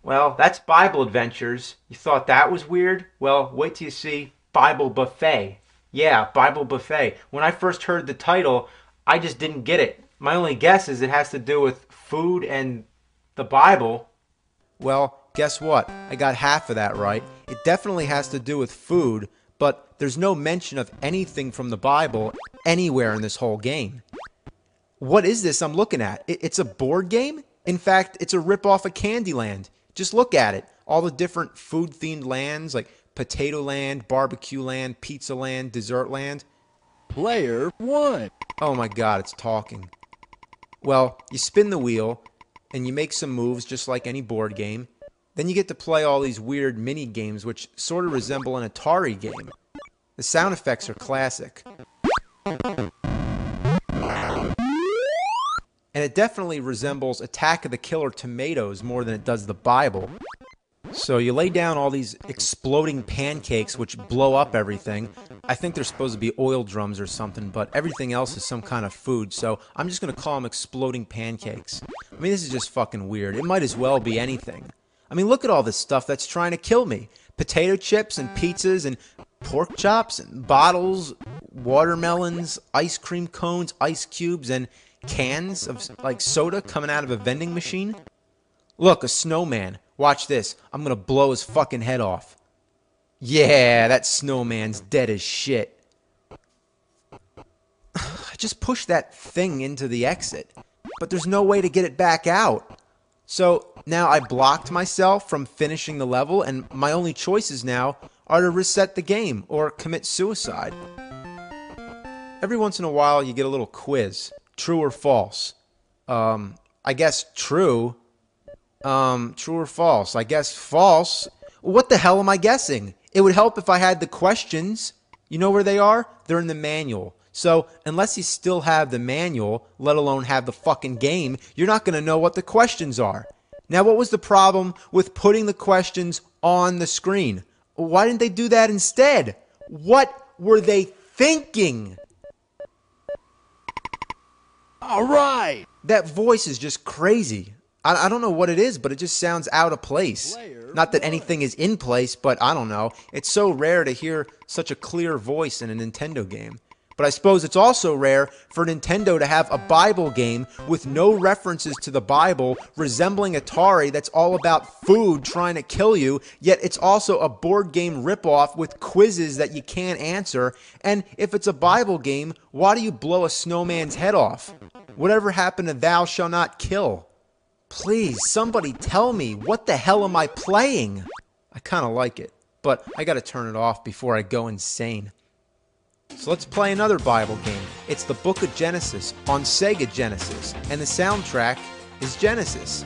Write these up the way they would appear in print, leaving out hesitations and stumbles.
Well, that's Bible Adventures. You thought that was weird? Well, wait till you see Bible Buffet. Yeah, Bible Buffet. When I first heard the title, I just didn't get it. My only guess is it has to do with food and the Bible. Well, guess what? I got half of that right. It definitely has to do with food, but there's no mention of anything from the Bible anywhere in this whole game. What is this I'm looking at? It's a board game? In fact, it's a ripoff of Candyland. Just look at it. All the different food-themed lands like Potato Land, Barbecue Land, Pizza Land, Dessert Land. Player 1. Oh my god, it's talking. Well, you spin the wheel, and you make some moves just like any board game. Then you get to play all these weird mini games which sort of resemble an Atari game. The sound effects are classic. And it definitely resembles Attack of the Killer Tomatoes more than it does the Bible. So you lay down all these exploding pancakes which blow up everything. I think they're supposed to be oil drums or something, but everything else is some kind of food, so I'm just going to call them exploding pancakes. I mean, this is just fucking weird. It might as well be anything. I mean, look at all this stuff that's trying to kill me. Potato chips and pizzas and pork chops and bottles, watermelons, ice cream cones, ice cubes, and cans of like soda coming out of a vending machine. Look, a snowman. Watch this. I'm gonna blow his fucking head off. Yeah, that snowman's dead as shit. I just pushed that thing into the exit, but there's no way to get it back out. So now I blocked myself from finishing the level, and my only choices now are to reset the game or commit suicide. Every once in a while you get a little quiz. True or false? I guess true. True or false? I guess false. What the hell am I guessing? It would help if I had the questions. You know where they are? They're in the manual. So, unless you still have the manual, let alone have the fucking game, you're not going to know what the questions are. Now, what was the problem with putting the questions on the screen? Why didn't they do that instead? What were they thinking? All right. That voice is just crazy. I don't know what it is, but it just sounds out of place. Not that anything is in place, but I don't know. It's so rare to hear such a clear voice in a Nintendo game. But I suppose it's also rare for Nintendo to have a Bible game with no references to the Bible, resembling Atari that's all about food trying to kill you, yet it's also a board game ripoff with quizzes that you can't answer. And if it's a Bible game, why do you blow a snowman's head off? Whatever happened to Thou Shall Not Kill? Please, somebody tell me, what the hell am I playing? I kind of like it, but I gotta turn it off before I go insane. So let's play another Bible game. It's the Book of Genesis on Sega Genesis, and the soundtrack is Genesis.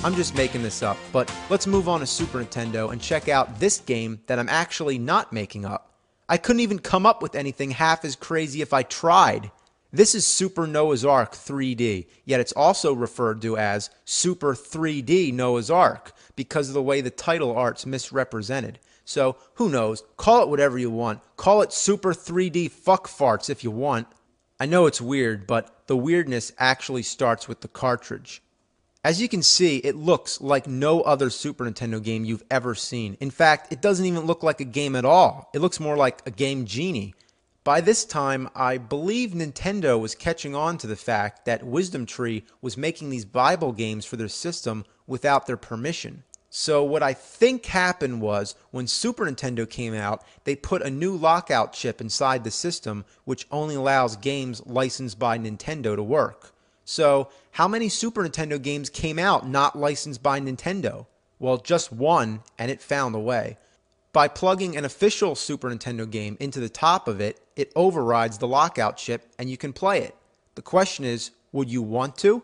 I'm just making this up, but let's move on to Super Nintendo and check out this game that I'm actually not making up. I couldn't even come up with anything half as crazy if I tried. This is Super Noah's Ark 3D, yet it's also referred to as Super 3D Noah's Ark because of the way the title art's misrepresented. So, who knows? Call it whatever you want. Call it Super 3D Fuck Farts if you want. I know it's weird, but the weirdness actually starts with the cartridge. As you can see, it looks like no other Super Nintendo game you've ever seen. In fact, it doesn't even look like a game at all. It looks more like a Game Genie. By this time, I believe Nintendo was catching on to the fact that Wisdom Tree was making these Bible games for their system without their permission. So what I think happened was, when Super Nintendo came out, they put a new lockout chip inside the system which only allows games licensed by Nintendo to work. So, how many Super Nintendo games came out not licensed by Nintendo? Well, just one, and it found a way. By plugging an official Super Nintendo game into the top of it, it overrides the lockout chip and you can play it. The question is, would you want to?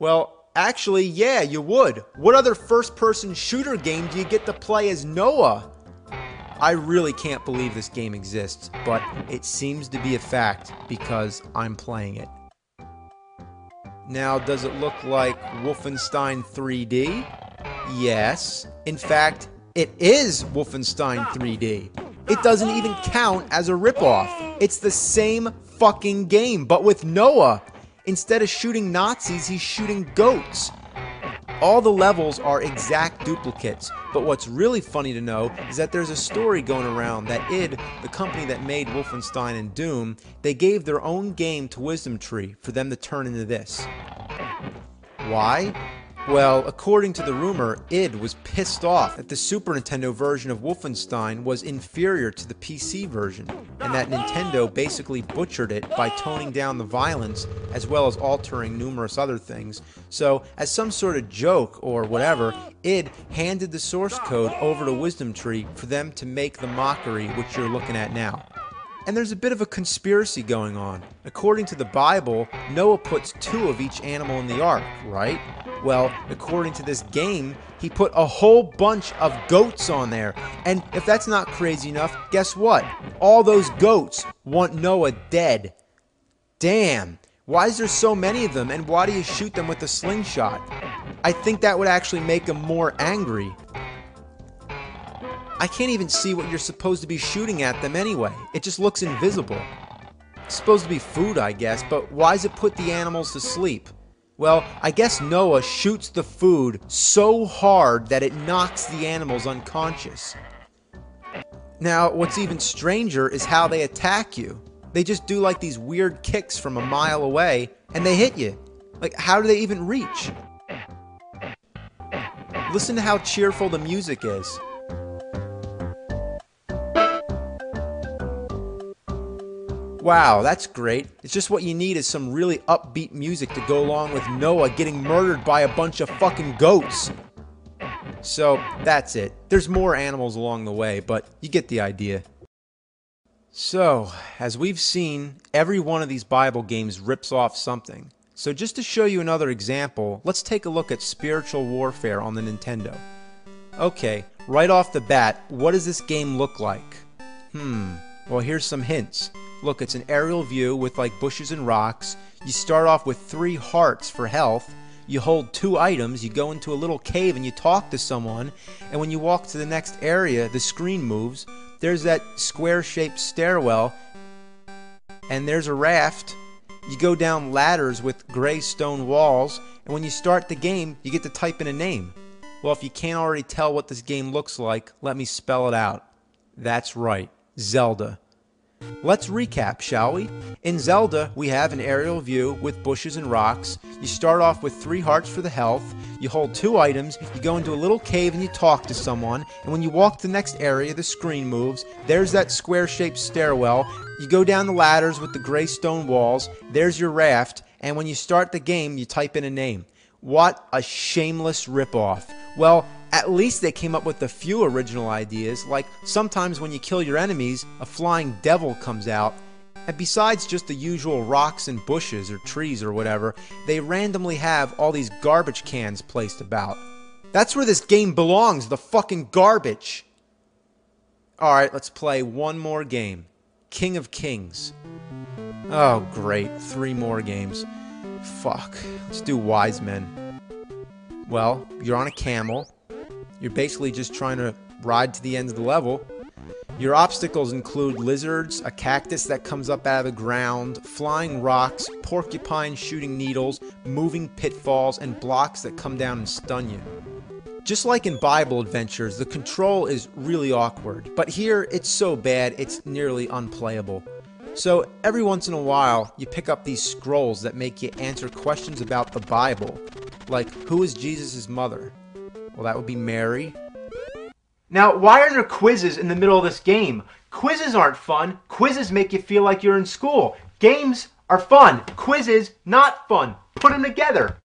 Well, actually, yeah, you would. What other first-person shooter game do you get to play as Noah? I really can't believe this game exists, but it seems to be a fact because I'm playing it. Now, does it look like Wolfenstein 3D? Yes. In fact, it is Wolfenstein 3D. It doesn't even count as a ripoff. It's the same fucking game, but with Noah. Instead of shooting Nazis, he's shooting goats. All the levels are exact duplicates, but what's really funny to know is that there's a story going around that id, the company that made Wolfenstein and Doom, they gave their own game to Wisdom Tree for them to turn into this. Why? Well, according to the rumor, id was pissed off that the Super Nintendo version of Wolfenstein was inferior to the PC version, and that Nintendo basically butchered it by toning down the violence as well as altering numerous other things. So, as some sort of joke or whatever, id handed the source code over to Wisdom Tree for them to make the mockery which you're looking at now. And there's a bit of a conspiracy going on. According to the Bible, Noah puts 2 of each animal in the ark, right? Well, according to this game, he put a whole bunch of goats on there. And if that's not crazy enough, guess what? All those goats want Noah dead. Damn. Why is there so many of them, and why do you shoot them with a slingshot? I think that would actually make them more angry. I can't even see what you're supposed to be shooting at them anyway. It just looks invisible. It's supposed to be food, I guess, but why does it put the animals to sleep? Well, I guess Noah shoots the food so hard that it knocks the animals unconscious. Now, what's even stranger is how they attack you. They just do like these weird kicks from a mile away, and they hit you. Like, how do they even reach? Listen to how cheerful the music is. Wow, that's great. It's just what you need is some really upbeat music to go along with Noah getting murdered by a bunch of fucking goats. So, that's it. There's more animals along the way, but you get the idea. So, as we've seen, every one of these Bible games rips off something. So just to show you another example, let's take a look at spiritual warfare on the Nintendo. Okay, right off the bat, what does this game look like? Well, here's some hints. Look, it's an aerial view with like bushes and rocks. You start off with 3 hearts for health. You hold 2 items, you go into a little cave and you talk to someone, and when you walk to the next area, the screen moves. There's that square-shaped stairwell, and there's a raft. You go down ladders with gray stone walls, and when you start the game, you get to type in a name. Well, if you can't already tell what this game looks like, let me spell it out. That's right, Zelda. Let's recap, shall we? In Zelda, we have an aerial view with bushes and rocks. You start off with 3 hearts for the health. You hold 2 items, you go into a little cave and you talk to someone, and when you walk to the next area, the screen moves. There's that square-shaped stairwell. You go down the ladders with the gray stone walls. There's your raft, and when you start the game, you type in a name. What a shameless ripoff. Well, at least they came up with a few original ideas, like sometimes when you kill your enemies, a flying devil comes out, and besides just the usual rocks and bushes or trees or whatever, they randomly have all these garbage cans placed about. That's where this game belongs, the fucking garbage! Alright, let's play one more game. King of Kings. Oh great, 3 more games. Fuck, let's do Wise Men. Well, you're on a camel. You're basically just trying to ride to the end of the level. Your obstacles include lizards, a cactus that comes up out of the ground, flying rocks, porcupines shooting needles, moving pitfalls, and blocks that come down and stun you. Just like in Bible adventures, the control is really awkward, but here it's so bad it's nearly unplayable. So every once in a while, you pick up these scrolls that make you answer questions about the Bible, like who is Jesus' mother? Well, that would be Mary. Now, why are there quizzes in the middle of this game? Quizzes aren't fun. Quizzes make you feel like you're in school. Games are fun. Quizzes, not fun. Put them together.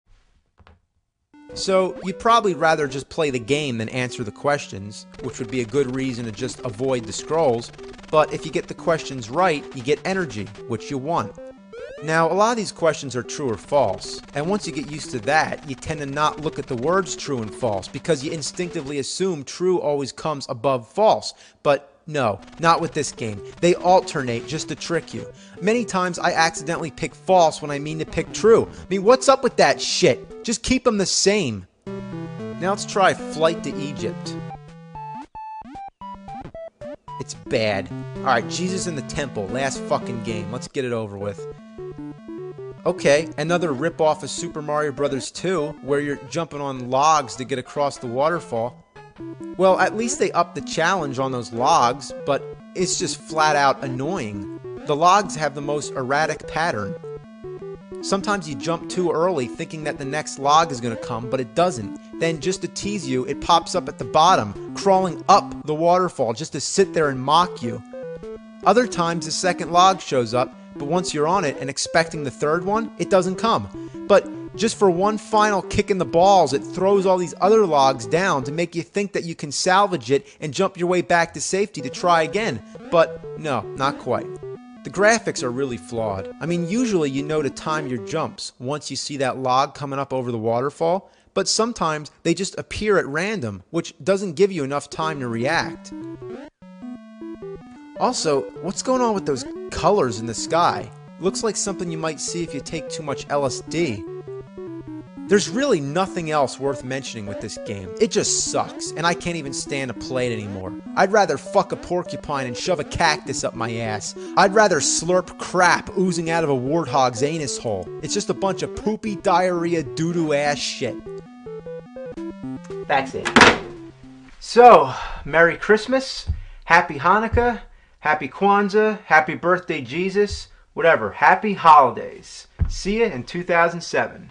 So, you'd probably rather just play the game than answer the questions, which would be a good reason to just avoid the scrolls. But if you get the questions right, you get energy, which you want. Now, a lot of these questions are true or false, and once you get used to that, you tend to not look at the words true and false, because you instinctively assume true always comes above false. But no, not with this game. They alternate just to trick you. Many times I accidentally pick false when I mean to pick true. I mean, what's up with that shit? Just keep them the same. Now let's try Flight to Egypt. It's bad. Alright, Jesus in the temple, last fucking game. Let's get it over with. Okay, another rip-off of Super Mario Bros. 2, where you're jumping on logs to get across the waterfall. Well, at least they upped the challenge on those logs, but it's just flat out annoying. The logs have the most erratic pattern. Sometimes you jump too early thinking that the next log is going to come, but it doesn't. Then just to tease you, it pops up at the bottom, crawling up the waterfall just to sit there and mock you. Other times the second log shows up, but once you're on it and expecting the third one, it doesn't come. But just for one final kick in the balls, it throws all these other logs down to make you think that you can salvage it and jump your way back to safety to try again. But no, not quite. The graphics are really flawed. I mean, usually you know to time your jumps once you see that log coming up over the waterfall, but sometimes they just appear at random, which doesn't give you enough time to react. Also, what's going on with those colors in the sky? Looks like something you might see if you take too much LSD. There's really nothing else worth mentioning with this game. It just sucks, and I can't even stand to play it anymore. I'd rather fuck a porcupine and shove a cactus up my ass. I'd rather slurp crap oozing out of a warthog's anus hole. It's just a bunch of poopy, diarrhea, doo-doo ass shit. That's it. So, Merry Christmas, Happy Hanukkah, Happy Kwanzaa, Happy Birthday Jesus, whatever. Happy Holidays. See ya in 2007.